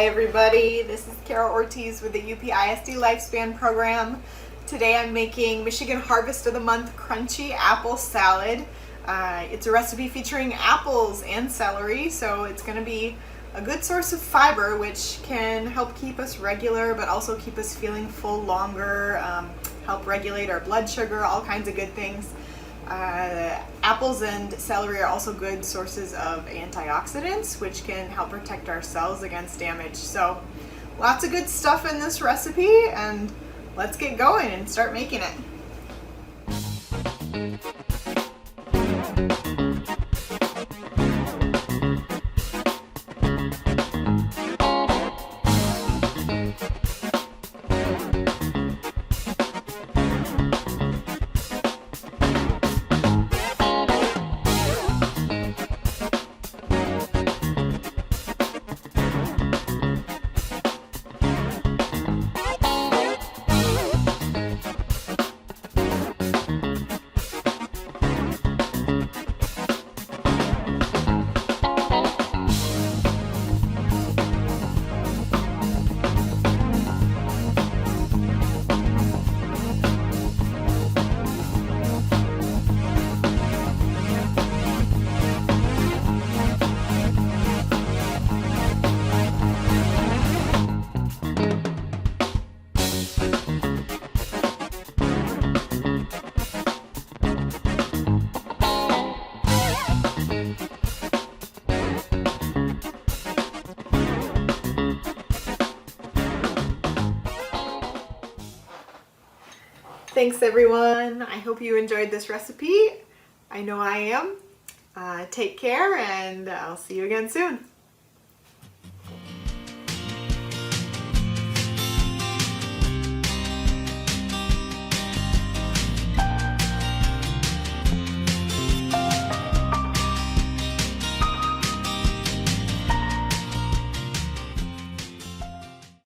Hi everybody, this is Cara Ortiz with the UPISD Lifespan Program. Today I'm making Michigan Harvest of the Month Crunchy Apple Salad. It's a recipe featuring apples and celery, so it's going to be a good source of fiber, which can help keep us regular but also keep us feeling full longer, help regulate our blood sugar, all kinds of good things. Apples and celery are also good sources of antioxidants, which can help protect our cells against damage. So lots of good stuff in this recipe, and let's get going and start making it. Thanks everyone. I hope you enjoyed this recipe. I know I am. Take care, and I'll see you again soon.